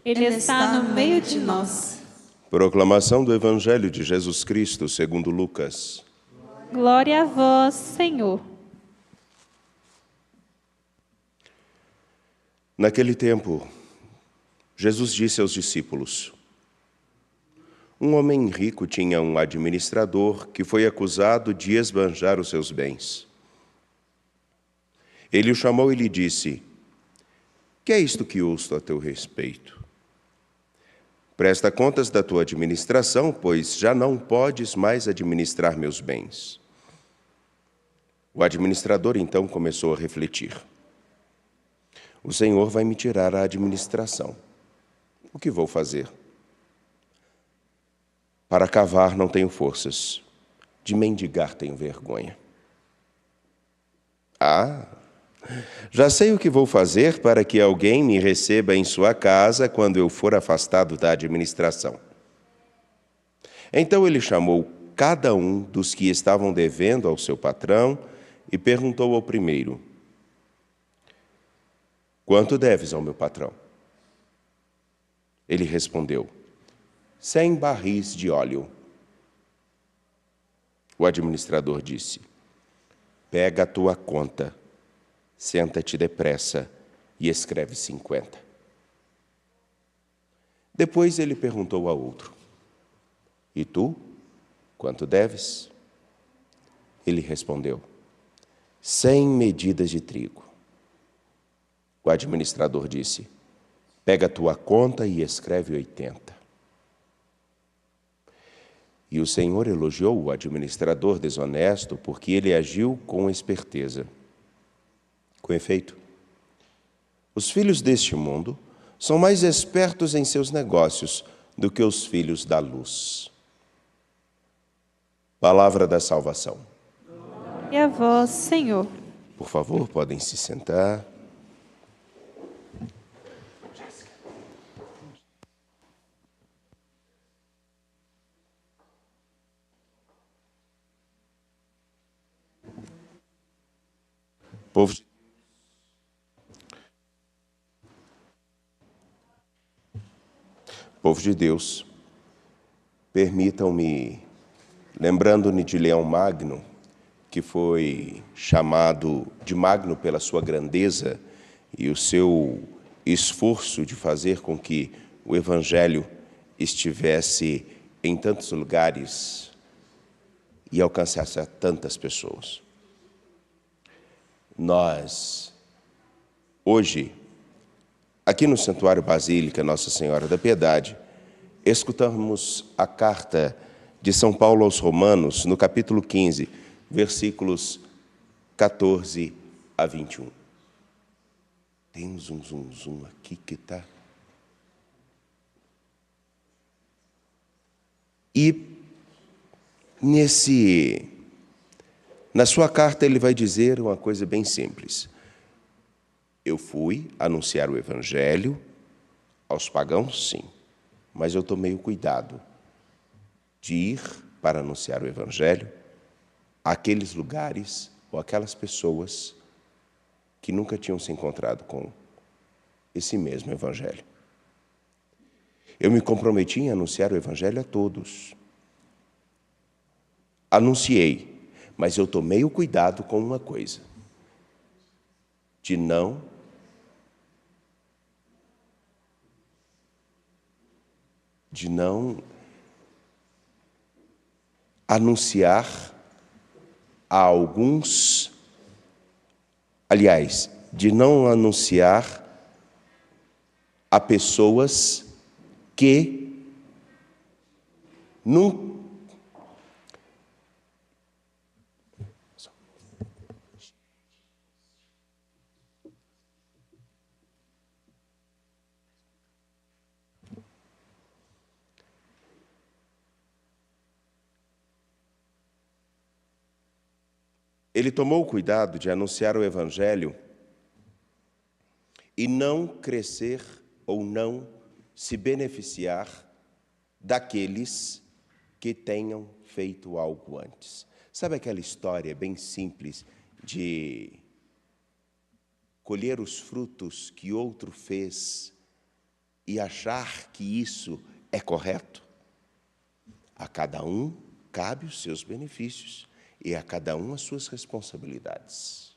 Ele está no meio de nós. Proclamação do Evangelho de Jesus Cristo, segundo Lucas. Glória a vós, Senhor. Naquele tempo, Jesus disse aos discípulos: Um homem rico tinha um administrador que foi acusado de esbanjar os seus bens. Ele o chamou e lhe disse: Que é isto que ouço a teu respeito? Presta contas da tua administração, pois já não podes mais administrar meus bens. O administrador então começou a refletir: O Senhor vai me tirar a administração. O que vou fazer? Para cavar não tenho forças, de mendigar tenho vergonha. Já sei o que vou fazer para que alguém me receba em sua casa quando eu for afastado da administração. Então ele chamou cada um dos que estavam devendo ao seu patrão e perguntou ao primeiro: Quanto deves ao meu patrão? Ele respondeu: 100 barris de óleo. O administrador disse: Pega a tua conta, senta-te depressa e escreve 50. Depois ele perguntou a outro: E tu, quanto deves? Ele respondeu: 100 medidas de trigo. O administrador disse: Pega a tua conta e escreve 80. E o Senhor elogiou o administrador desonesto porque ele agiu com esperteza. Com efeito, os filhos deste mundo são mais espertos em seus negócios do que os filhos da luz. Palavra da salvação. E a vós, Senhor. Por favor, podem se sentar. Povo de Deus, permitam-me, lembrando-me de Leão Magno, que foi chamado de Magno pela sua grandeza e o seu esforço de fazer com que o Evangelho estivesse em tantos lugares e alcançasse a tantas pessoas. Nós, hoje, aqui no Santuário Basílica Nossa Senhora da Piedade, escutamos a carta de São Paulo aos Romanos, no capítulo 15, versículos 14 a 21. Tem um zum aqui que está... E na sua carta ele vai dizer uma coisa bem simples. Eu fui anunciar o Evangelho aos pagãos, sim, mas eu tomei o cuidado de ir para anunciar o Evangelho àqueles lugares ou aquelas pessoas que nunca tinham se encontrado com esse mesmo Evangelho. Eu me comprometi em anunciar o Evangelho a todos. Anunciei, mas eu tomei o cuidado com uma coisa: de não anunciar a alguns, aliás, de não anunciar a pessoas que não... Ele tomou o cuidado de anunciar o Evangelho e não crescer ou não se beneficiar daqueles que tenham feito algo antes. Sabe aquela história bem simples de colher os frutos que outro fez e achar que isso é correto. A cada um cabe os seus benefícios e a cada um as suas responsabilidades.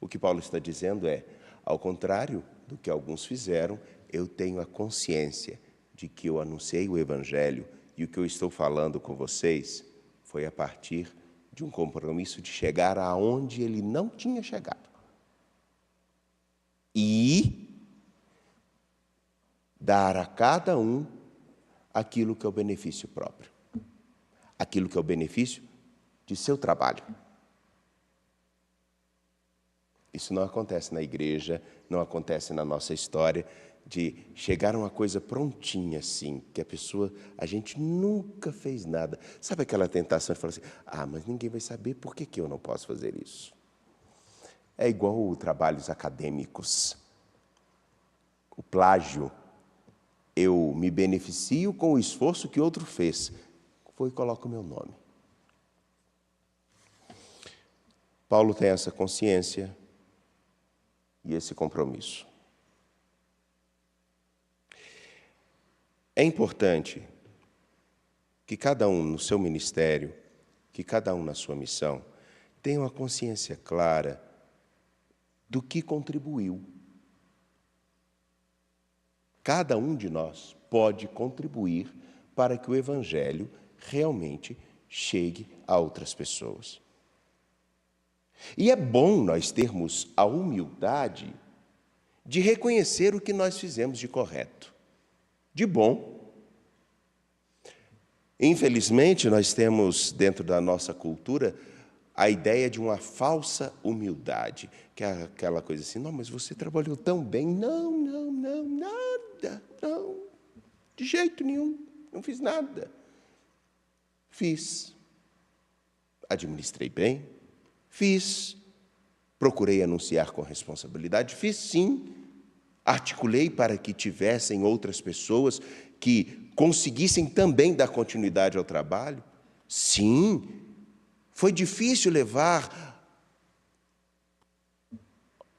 O que Paulo está dizendo é, ao contrário do que alguns fizeram, eu tenho a consciência de que eu anunciei o Evangelho e o que eu estou falando com vocês foi a partir de um compromisso de chegar aonde ele não tinha chegado. E dar a cada um aquilo que é o benefício próprio, aquilo que é o benefício de seu trabalho. Isso não acontece na igreja, não acontece na nossa história, de chegar a uma coisa prontinha assim, que a gente nunca fez nada. Sabe aquela tentação de falar assim, mas ninguém vai saber, por que eu não posso fazer isso? É igual trabalhos acadêmicos. O plágio. Eu me beneficio com o esforço que outro fez. Vou e coloco o meu nome. Paulo tem essa consciência e esse compromisso. É importante que cada um no seu ministério, que cada um na sua missão, tenha uma consciência clara do que contribuiu. Cada um de nós pode contribuir para que o Evangelho realmente chegue a outras pessoas. E é bom nós termos a humildade de reconhecer o que nós fizemos de correto, de bom. Infelizmente, nós temos dentro da nossa cultura a ideia de uma falsa humildade, que é aquela coisa assim, não, mas você trabalhou tão bem. Não, nada, não, de jeito nenhum, não fiz nada. Fiz, administrei bem, fiz, procurei anunciar com responsabilidade, fiz sim, articulei para que tivessem outras pessoas que conseguissem também dar continuidade ao trabalho. Sim, foi difícil levar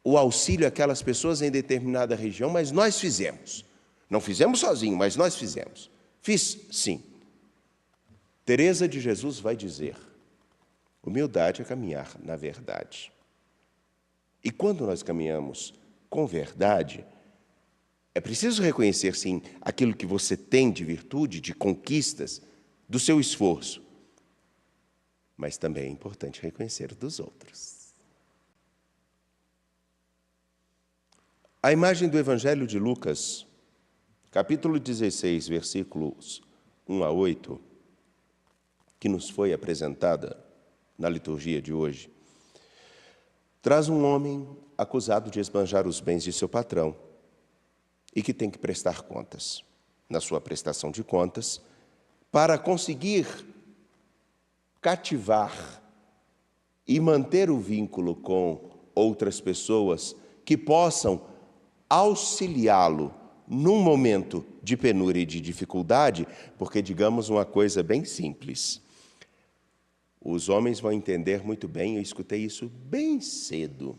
o auxílio àquelas pessoas em determinada região, mas nós fizemos. Não fizemos sozinhos, mas nós fizemos. Fiz, sim. Teresa de Jesus vai dizer, humildade é caminhar na verdade. E quando nós caminhamos com verdade, é preciso reconhecer, sim, aquilo que você tem de virtude, de conquistas, do seu esforço. Mas também é importante reconhecer dos outros. A imagem do Evangelho de Lucas, capítulo 16, versículos 1 a 8, que nos foi apresentada na liturgia de hoje, traz um homem acusado de esbanjar os bens de seu patrão e que tem que prestar contas. Na sua prestação de contas, para conseguir cativar e manter o vínculo com outras pessoas que possam auxiliá-lo num momento de penúria e de dificuldade, porque digamos uma coisa bem simples. Os homens vão entender muito bem, eu escutei isso bem cedo.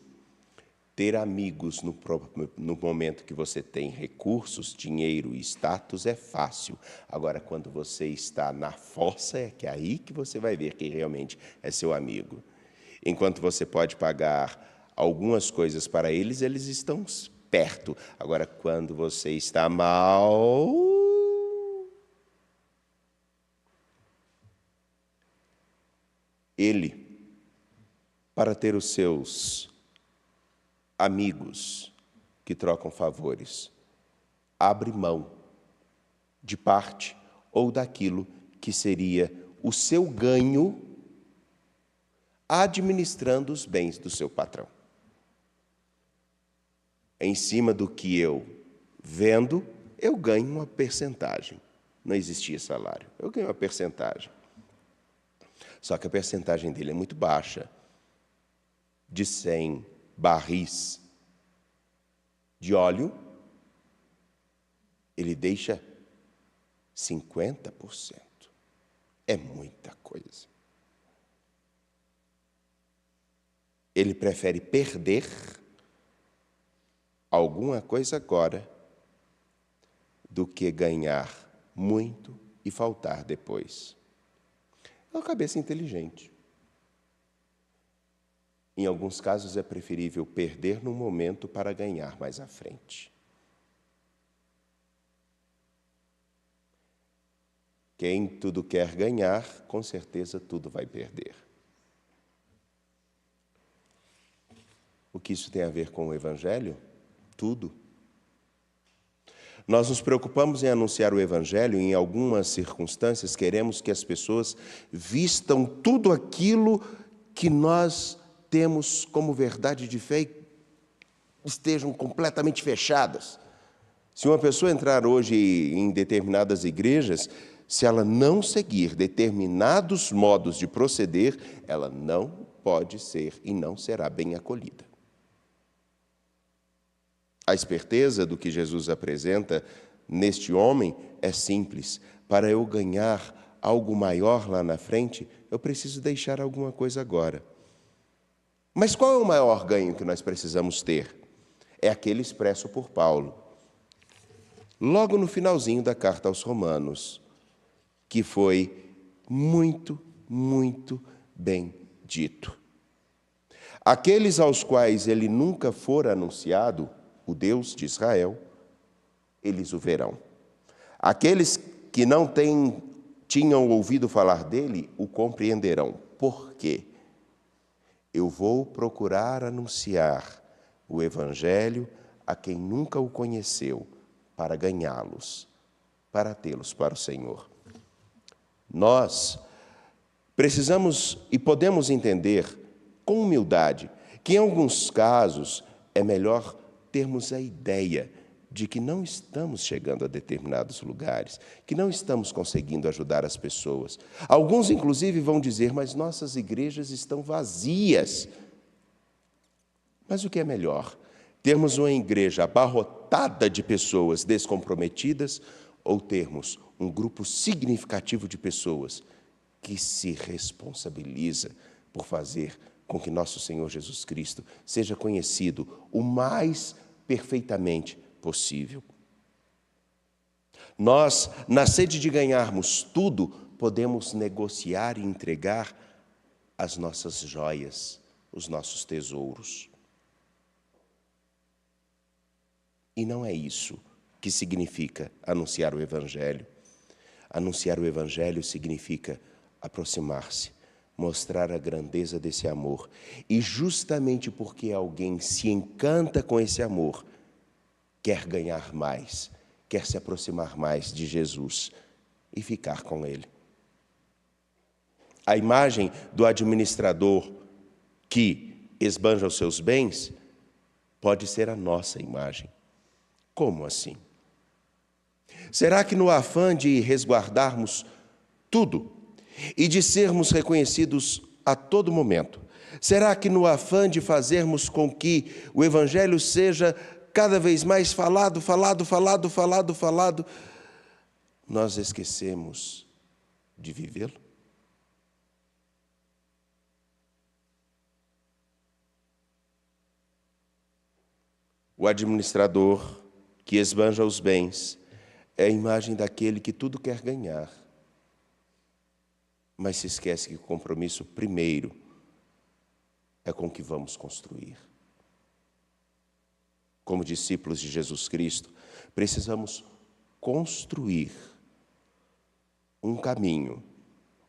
Ter amigos no momento que você tem recursos, dinheiro e status é fácil. Agora, quando você está na fossa, é que é aí que você vai ver quem realmente é seu amigo. Enquanto você pode pagar algumas coisas para eles, eles estão perto. Agora, quando você está mal, ele, para ter os seus amigos que trocam favores, abre mão de parte ou daquilo que seria o seu ganho administrando os bens do seu patrão. Em cima do que eu vendo, eu ganho uma percentagem. Não existia salário, eu ganho uma percentagem. Só que a percentagem dele é muito baixa. De 100 barris de óleo, ele deixa 50%. É muita coisa. Ele prefere perder alguma coisa agora do que ganhar muito e faltar depois. É uma cabeça inteligente. Em alguns casos é preferível perder no momento para ganhar mais à frente. Quem tudo quer ganhar, com certeza tudo vai perder. O que isso tem a ver com o Evangelho? Tudo. Nós nos preocupamos em anunciar o Evangelho, e em algumas circunstâncias queremos que as pessoas vistam tudo aquilo que nós temos como verdade de fé e estejam completamente fechadas. Se uma pessoa entrar hoje em determinadas igrejas, se ela não seguir determinados modos de proceder, ela não pode ser e não será bem acolhida. A esperteza do que Jesus apresenta neste homem é simples. Para eu ganhar algo maior lá na frente, eu preciso deixar alguma coisa agora. Mas qual é o maior ganho que nós precisamos ter? É aquele expresso por Paulo, logo no finalzinho da carta aos Romanos, que foi muito, muito bem dito. Aqueles aos quais ele nunca for anunciado, o Deus de Israel, eles o verão. Aqueles que não tinham ouvido falar dele, o compreenderão. Por quê? Eu vou procurar anunciar o Evangelho a quem nunca o conheceu, para ganhá-los, para tê-los para o Senhor. Nós precisamos e podemos entender com humildade que, em alguns casos, é melhor termos a ideia de que não estamos chegando a determinados lugares, que não estamos conseguindo ajudar as pessoas. Alguns, inclusive, vão dizer, mas nossas igrejas estão vazias. Mas o que é melhor? Termos uma igreja abarrotada de pessoas descomprometidas ou termos um grupo significativo de pessoas que se responsabiliza por fazer com que nosso Senhor Jesus Cristo seja conhecido o mais perfeitamente possível. Nós, na sede de ganharmos tudo, podemos negociar e entregar as nossas joias, os nossos tesouros. E não é isso que significa anunciar o Evangelho. Anunciar o Evangelho significa aproximar-se, mostrar a grandeza desse amor. E justamente porque alguém se encanta com esse amor, quer ganhar mais, quer se aproximar mais de Jesus e ficar com Ele. A imagem do administrador que esbanja os seus bens pode ser a nossa imagem. Como assim? Será que no afã de resguardarmos tudo e de sermos reconhecidos a todo momento, será que no afã de fazermos com que o Evangelho seja cada vez mais falado, nós esquecemos de vivê-lo? O administrador que esbanja os bens é a imagem daquele que tudo quer ganhar, mas se esquece que o compromisso primeiro é com o que vamos construir. Como discípulos de Jesus Cristo, precisamos construir um caminho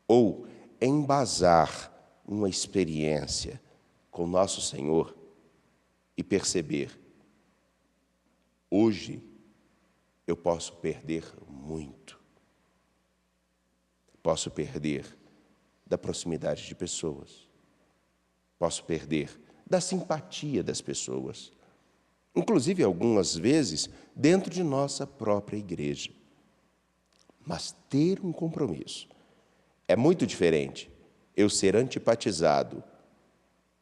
ou embasar uma experiência com nosso Senhor e perceber: hoje eu posso perder muito. Posso perder da proximidade de pessoas. Posso perder da simpatia das pessoas. Inclusive, algumas vezes, dentro de nossa própria igreja. Mas ter um compromisso é muito diferente. Eu ser antipatizado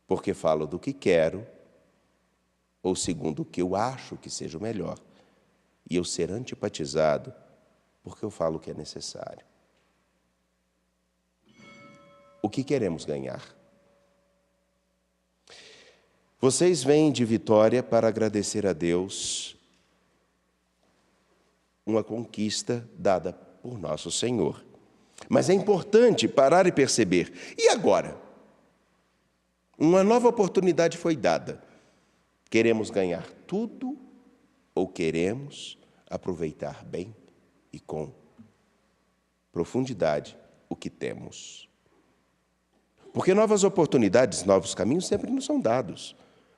porque falo do que quero, ou segundo o que eu acho que seja o melhor, e eu ser antipatizado porque eu falo o que é necessário. O que queremos ganhar? Vocês vêm de Vitória para agradecer a Deus uma conquista dada por nosso Senhor. Mas é importante parar e perceber. E agora? Uma nova oportunidade foi dada. Queremos ganhar tudo ou queremos aproveitar bem e com profundidade o que temos? Porque novas oportunidades, novos caminhos sempre nos são dados,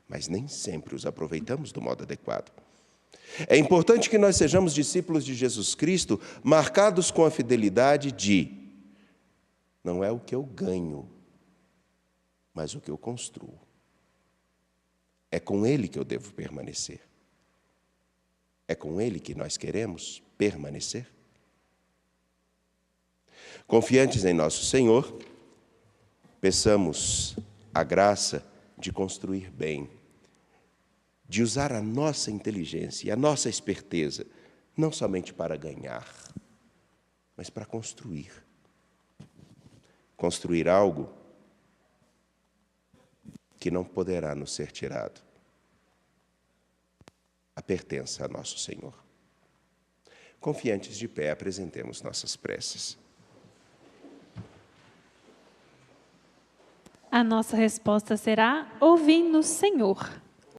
mas nem sempre os aproveitamos do modo adequado. É importante que nós sejamos discípulos de Jesus Cristo, marcados com a fidelidade de: não é o que eu ganho, mas o que eu construo. É com Ele que eu devo permanecer. É com Ele que nós queremos permanecer. Confiantes em nosso Senhor, peçamos a graça de construir bem, de usar a nossa inteligência e a nossa esperteza, não somente para ganhar, mas para construir. Construir algo que não poderá nos ser tirado. A pertença a nosso Senhor. Confiantes de pé, apresentemos nossas preces. A nossa resposta será: ouvi-nos, Senhor.